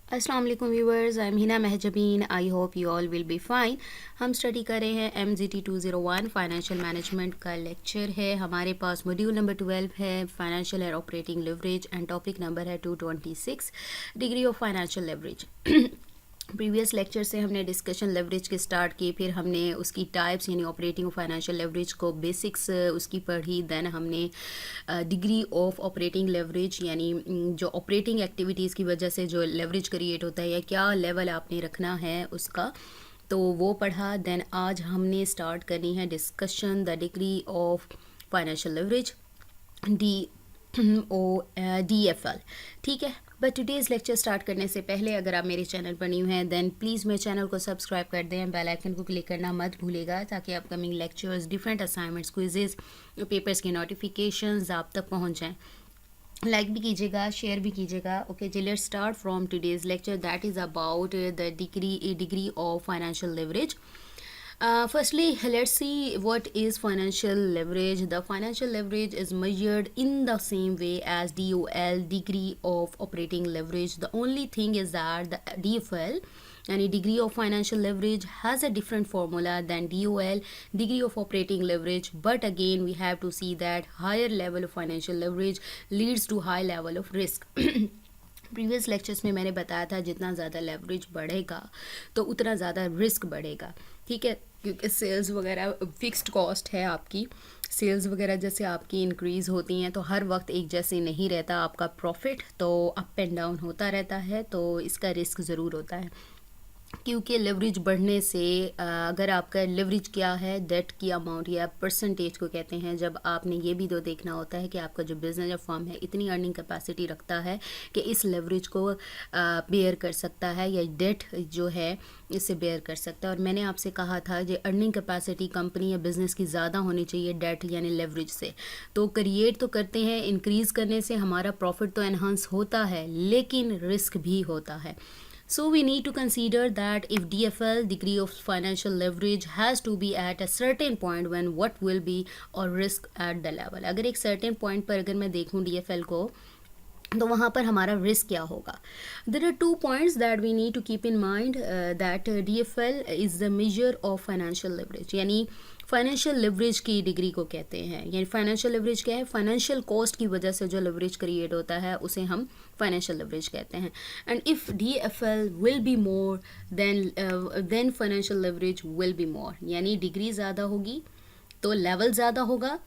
अस्सलाम वालेकुम viewers, I am Hina Mahjabeen. I hope you all will be fine. हम study कर रहे हैं MGT 201 फाइनेंशियल मैनेजमेंट का लेक्चर है। हमारे पास मॉड्यूल नंबर 12 है financial and operating leverage and topic number है 226 degree of financial leverage. Previous lecture से हमने डिस्कशन लेवरेज के स्टार्ट की, फिर हमने उसकी टाइप्स यानी ऑपरेटिंग और फाइनेंशियल लेवरेज को बेसिक्स उसकी पढ़ी। देन हमने डिग्री ऑफ ऑपरेटिंग लेवरेज यानी जो ऑपरेटिंग एक्टिविटीज़ की वजह से जो लेवरेज क्रिएट होता है या क्या लेवल आपने रखना है उसका, तो वो पढ़ा। देन आज हमने स्टार्ट करनी है discussion the degree of financial leverage DFL। ठीक है, बट टुडेज़ लेक्चर स्टार्ट करने से पहले अगर आप मेरे चैनल पर न्यू हैं देन प्लीज़ मेरे चैनल को सब्सक्राइब कर दें, बेल आइकन को क्लिक करना मत भूलिएगा ताकि upcoming lectures, different assignments, quizzes, papers के नोटिफिकेशंस आप तक पहुंच जाएं। लाइक भी कीजिएगा, शेयर भी कीजिएगा। ओके जी, let's start from today's lecture that is about the degree of financial leverage. Firstly, let's see what is financial leverage. The financial leverage is measured in the same way as DOL, degree of operating leverage. The only thing is that the DFL, and degree of financial leverage, has a different formula than DOL, degree of operating leverage. But again, we have to see that higher level of financial leverage leads to high level of risk. Previous lectures में मैंने बताया था जितना ज़्यादा leverage बढ़ेगा तो उतना ज़्यादा रिस्क बढ़ेगा। ठीक है, क्योंकि सेल्स वगैरह फिक्स्ड कॉस्ट है आपकी। सेल्स वगैरह जैसे आपकी इंक्रीज़ होती हैं तो हर वक्त एक जैसे नहीं रहता आपका प्रॉफिट, तो अप एंड डाउन होता रहता है, तो इसका रिस्क ज़रूर होता है। क्योंकि लेवरेज बढ़ने से अगर आपका लेवरेज क्या है, डेट की अमाउंट या परसेंटेज को कहते हैं, जब आपने ये भी तो देखना होता है कि आपका जो बिज़नेस या फर्म है इतनी अर्निंग कैपेसिटी रखता है कि इस लेवरेज को बेयर कर सकता है या डेट जो है इसे बेयर कर सकता है। और मैंने आपसे कहा था कि अर्निंग कैपेसिटी कंपनी या बिज़नेस की ज़्यादा होनी चाहिए डेट यानी लेवरेज से। तो क्रिएट तो करते हैं, इंक्रीज़ करने से हमारा प्रॉफिट तो एनहांस होता है लेकिन रिस्क भी होता है। So we need to consider that if DFL, degree of financial leverage, has to be at a certain point when what will be or risk at the level. अगर एक certain point पर अगर मैं देखूँ DFL को तो वहाँ पर हमारा रिस्क क्या होगा। There are 2 points that we need to keep in mind that DFL is the measure of financial leverage, यानी फाइनेंशियल लेवरेज की डिग्री को कहते हैं। यानी फाइनेंशियल लेवरेज क्या है, फाइनेंशियल कॉस्ट की वजह से जो लेवरेज क्रिएट होता है उसे हम फाइनेंशियल लेवरेज कहते हैं। And if DFL will be more then financial leverage will be मोर, यानी डिग्री ज़्यादा होगी तो लेवल ज़्यादा होगा,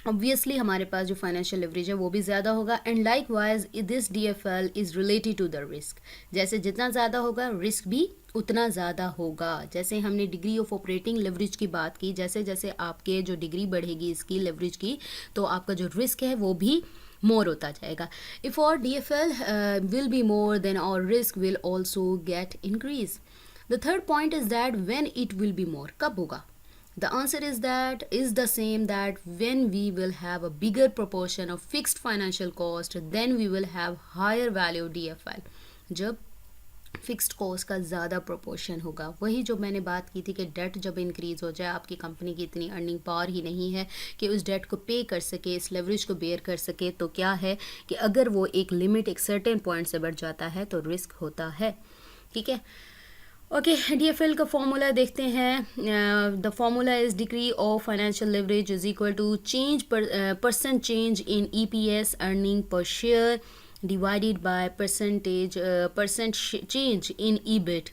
ऑब्वियसली हमारे पास जो फाइनेंशियल लेवरेज है वो भी ज़्यादा होगा। And likewise this DFL is related to the risk, जैसे जितना ज़्यादा होगा रिस्क भी उतना ज़्यादा होगा। जैसे हमने डिग्री ऑफ ऑपरेटिंग लेवरेज की बात की, जैसे जैसे आपके जो डिग्री बढ़ेगी इसकी लेवरेज की तो आपका जो रिस्क है वो भी मोर होता जाएगा। इफ़ और DFL will be more than और risk will also get increase. The third point is that when it will be more, कब होगा। The answer is the same, that when we will have a bigger proportion of fixed financial cost, then we will have higher value DFL. जब fixed cost का ज़्यादा proportion होगा, वही जो मैंने बात की थी कि डेट जब इंक्रीज़ हो जाए, आपकी कंपनी की इतनी अर्निंग पावर ही नहीं है कि उस डेट को पे कर सके, इस लेवरेज को बेयर कर सके, तो क्या है कि अगर वो एक लिमिट एक सर्टेन पॉइंट से बढ़ जाता है तो रिस्क होता है। ठीक है, ओके, DFL का फॉर्मूला देखते हैं। The formula is degree of financial leverage is equal to change percent change in EPS earning per share divided by percent change in EBIT।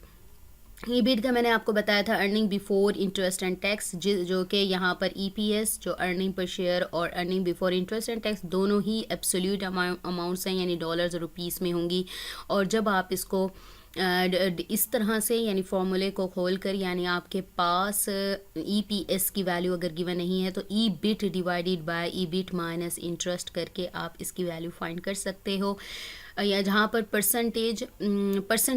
EBIT का मैंने आपको बताया था earning before interest and tax, जो कि यहाँ पर EPS जो अर्निंग पर शेयर और earning before interest and tax दोनों ही एब्सोल्यूट अमाउंट्स हैं, यानी डॉलर्स और रुपीस में होंगी। और जब आप इसको इस तरह से यानी फॉर्मूले को खोल कर, यानी आपके पास EPS की वैल्यू अगर गिवन नहीं है तो EBIT divided by EBIT minus interest करके आप इसकी वैल्यू फाइंड कर सकते हो। या जहाँ पर percent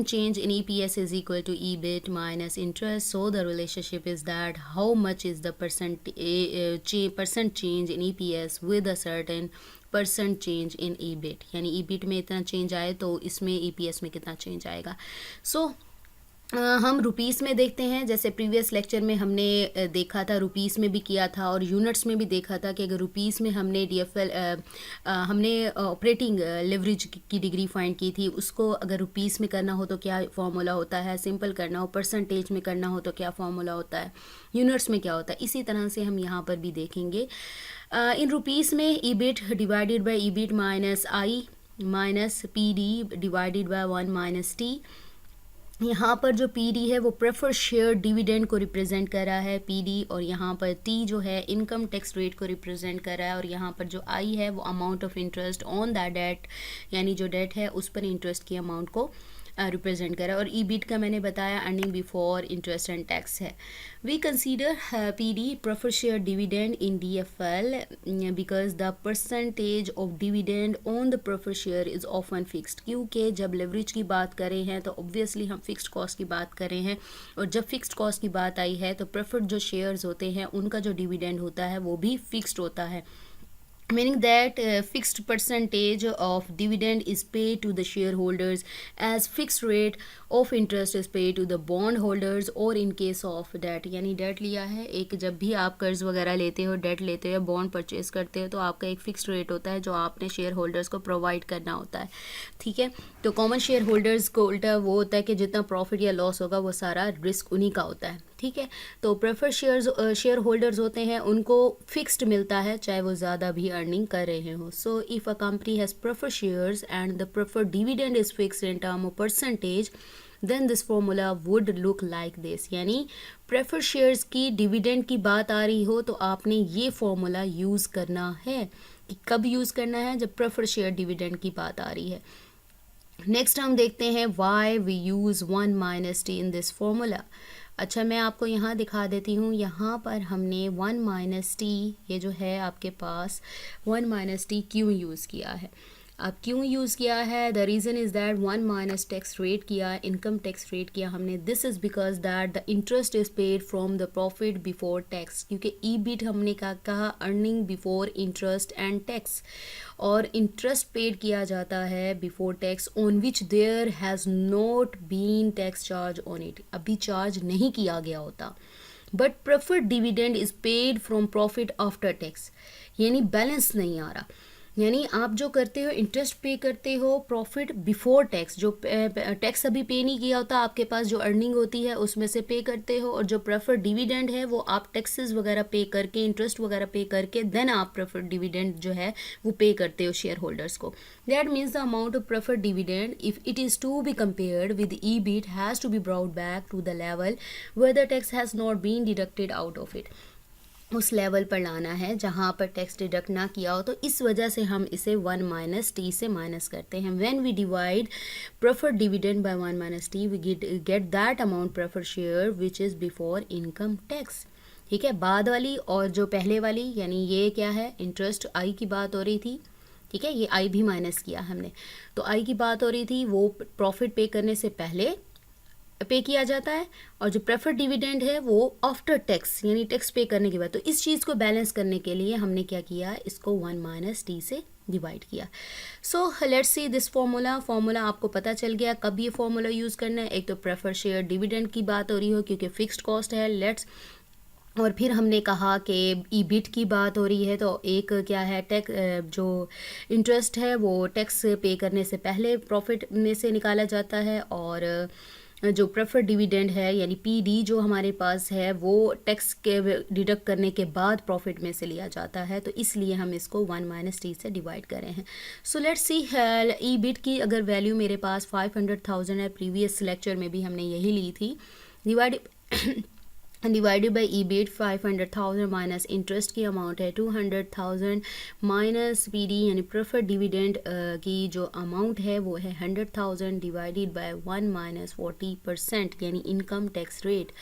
change in EPS is equal to EBIT minus interest, so the relationship is that how much is the percent change in EPS with a certain percent change in EBIT, यानी EBIT में इतना change आए तो इसमें EPS में कितना change आएगा। सो हम रुपीस में देखते हैं, जैसे प्रीवियस लेक्चर में हमने देखा था, रुपीस में भी किया था और यूनिट्स में भी देखा था कि अगर रुपीस में हमने डीएफएल हमने ऑपरेटिंग लेवरेज की डिग्री फाइंड की थी, उसको अगर रुपीस में करना हो तो क्या फॉर्मूला होता है, सिंपल करना हो, परसेंटेज में करना हो तो क्या फॉर्मूला होता है, यूनिट्स में क्या होता है। इसी तरह से हम यहाँ पर भी देखेंगे। इन रुपीस में EBIT divided by EBIT minus I minus P D divided by 1 minus T. यहाँ पर जो पी डी है वो प्रेफर शेयर डिविडेंड को रिप्रेजेंट कर रहा है पी डी, और यहाँ पर टी जो है इनकम टैक्स रेट को रिप्रेजेंट कर रहा है, और यहाँ पर जो आई है वो amount of interest on that debt, यानी जो डेट है उस पर इंटरेस्ट की अमाउंट को रिप्रेजेंट करा। और ईबिट का मैंने बताया earning before interest and tax है। We consider PD prefer share dividend in DFL because the percentage of dividend on the prefer share is often fixed, क्योंकि जब लेवरेज की बात करें हैं तो ऑब्वियसली हम फिक्स्ड कॉस्ट की बात कर रहे हैं, और जब फिक्स्ड कॉस्ट की बात आई है तो प्रेफर्ड जो शेयर्स होते हैं उनका जो डिविडेंड होता है वो भी फिक्स्ड होता है, meaning that fixed percentage of dividend is paid to the shareholders as fixed rate of interest is paid to the bond holders, और in case of debt, यानी डेट लिया है एक, जब भी आप कर्ज वगैरह लेते हो, डेट लेते हो, बॉन्ड परचेज करते हो, तो आपका एक फिक्स्ड रेट होता है जो आपने शेयर होल्डर्स को प्रोवाइड करना होता है। ठीक है, तो कॉमन शेयर होल्डर्स को उल्टा वो होता है कि जितना प्रॉफिट या लॉस होगा वो सारा रिस्क उन्हीं का होता है। ठीक है, तो प्रेफर शेयर होल्डर्स होते हैं उनको फिक्स्ड मिलता है चाहे वो ज़्यादा भी अर्निंग कर रहे हो। So if a company has prefer shares and the prefer dividend is fixed in term of percentage, then this formula would look like this, यानी प्रेफर शेयर्स की डिविडेंड की बात आ रही हो तो आपने ये फॉर्मूला यूज़ करना है। कि कब यूज़ करना है? जब प्रेफर शेयर डिविडेंड की बात आ रही है। नेक्स्ट हम देखते हैं why we use 1 minus T in this formula. अच्छा, मैं आपको यहाँ दिखा देती हूँ, यहाँ पर हमने 1 माइनस टी, ये जो है आपके पास 1 माइनस टी क्यों यूज़ किया है? अब क्यों यूज़ किया है? The reason is that 1 minus tax rate किया, इनकम टैक्स रेट किया हमने। This is because that the interest is paid from the profit before tax, क्योंकि ईबिट हमने कहा earning before interest and tax, और इंटरेस्ट पेड किया जाता है before tax on which there has not been tax charge on it, अभी charge नहीं किया गया होता। But preferred dividend is paid from profit after tax, यानी बैलेंस नहीं आ रहा, यानी आप जो करते हो इंटरेस्ट पे करते हो प्रॉफिट बिफोर टैक्स, जो टैक्स अभी पे नहीं किया होता आपके पास, जो अर्निंग होती है उसमें से पे करते हो, और जो प्रेफर डिविडेंड है वो आप टैक्सेस वगैरह पे करके, इंटरेस्ट वगैरह पे करके देन आप प्रेफर डिविडेंड जो है वो पे करते हो शेयर होल्डर्स को। That means the amount of prefer dividend if it is to be compared with EBIT has to be brought back to the level where the tax has not been deducted out of it, उस level पर लाना है जहाँ पर tax deduct ना किया हो। तो इस वजह से हम इसे 1 माइनस टी से माइनस करते हैं। When we divide preferred dividend by 1 minus T we get that amount prefer share which is before income tax. ठीक है, बाद वाली और जो पहले वाली, यानी ये क्या है, इंटरेस्ट आई की बात हो रही थी। ठीक है, ये आई भी माइनस किया हमने, तो आई की बात हो रही थी, वो प्रॉफिट पे करने से पहले पे किया जाता है, और जो प्रेफर्ड डिविडेंड है वो आफ्टर टैक्स, यानी टैक्स पे करने के बाद। तो इस चीज़ को बैलेंस करने के लिए हमने क्या किया, इसको 1 माइनस टी से डिवाइड किया। So let's see this formula आपको पता चल गया कब ये फॉर्मूला यूज़ करना है। एक तो प्रेफर शेयर डिविडेंड की बात हो रही हो क्योंकि फिक्स्ड कॉस्ट है, लेट्स, और फिर हमने कहा कि ईबिट की बात हो रही है, तो एक क्या है, टैक्स जो इंटरेस्ट है वो टैक्स पे करने से पहले प्रॉफिट में से निकाला जाता है, और जो प्रेफर डिविडेंड है यानी पीडी जो हमारे पास है वो टैक्स के डिडक्ट करने के बाद प्रॉफिट में से लिया जाता है, तो इसलिए हम इसको 1 माइनस टी से डिवाइड कर रहे हैं। सो लेट्स सी, ईबिट की अगर वैल्यू मेरे पास 500,000 है, प्रीवियस लेक्चर में भी हमने यही ली थी, divided by EBIT 500,000 minus interest की अमाउंट है 200,000 माइनस पीडी यानी प्रेफर डिविडेंड की जो अमाउंट है वो है 100,000 डिवाइडेड बाय 1 माइनस 40% यानी इनकम टैक्स रेट।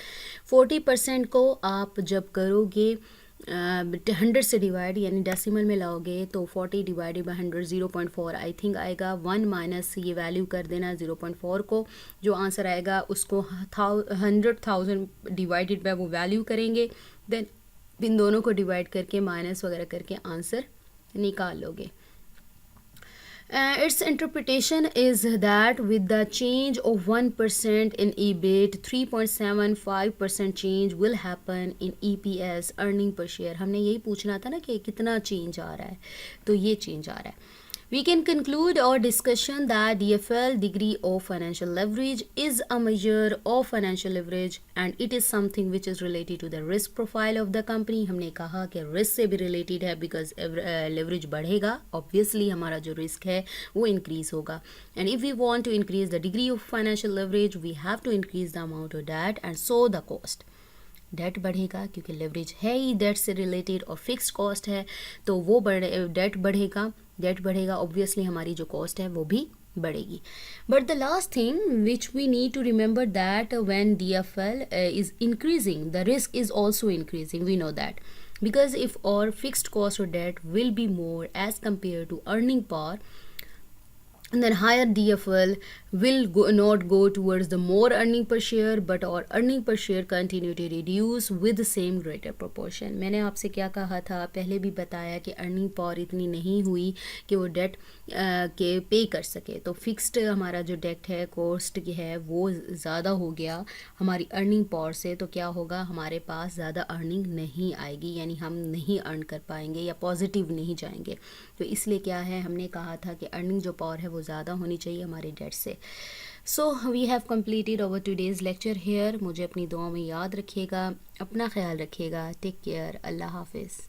40% को आप जब करोगे 100 से डिवाइड यानी डेसिमल में लाओगे तो 40 डिवाइडेड बाई 100 0.4 आई थिंक आएगा। 1 माइनस ये वैल्यू कर देना 0.4 को, जो आंसर आएगा उसको 100,000 डिवाइडेड बाय वो वैल्यू करेंगे, देन इन दोनों को डिवाइड करके माइनस वगैरह करके आंसर निकाल लोगे। Its interpretation is that with the change of 1% in EBIT, 3.75% change will happen in EPS, earning per share. हमने यही पूछना था ना कि कितना चेंज आ रहा है, तो ये चेंज आ रहा है. We can conclude our discussion that DFL, degree of financial leverage, is a measure of financial leverage and it is something which is related to the risk profile of the company. हमने कहा कि risk से भी related है because leverage बढ़ेगा, obviously हमारा जो risk है वो increase होगा. And if we want to increase the degree of financial leverage, we have to increase the amount of debt and so the cost. Debt बढ़ेगा क्योंकि लेवरेज है ही डेट से रिलेटेड और फिक्स्ड कॉस्ट है, तो वो डेट बढ़ेगा ऑब्वियसली हमारी जो कॉस्ट है वो भी बढ़ेगी. But the last thing which we need to remember that when DFL is increasing the risk is also increasing. We know that because if our fixed cost or debt will be more as compared to earning power, then higher DFL will not go towards the more earning per share, but our earning per share continue to reduce with the same greater proportion. मैंने आपसे क्या कहा था, पहले भी बताया कि earning power इतनी नहीं हुई कि वो डेट के पे कर सके, तो फिक्स्ड हमारा जो डेट है कॉस्ट की है वो ज़्यादा हो गया हमारी अर्निंग पावर से, तो क्या होगा, हमारे पास ज़्यादा अर्निंग नहीं आएगी, यानी हम नहीं अर्न कर पाएंगे या पॉजिटिव नहीं जाएंगे. तो इसलिए क्या है, हमने कहा था कि अर्निंग जो पावर है वो ज़्यादा होनी चाहिए हमारे डेट से. So we have completed our today's lecture here. मुझे अपनी दुआ में याद रखिएगा, अपना ख्याल रखिएगा. Take care. अल्लाह हाफिज़.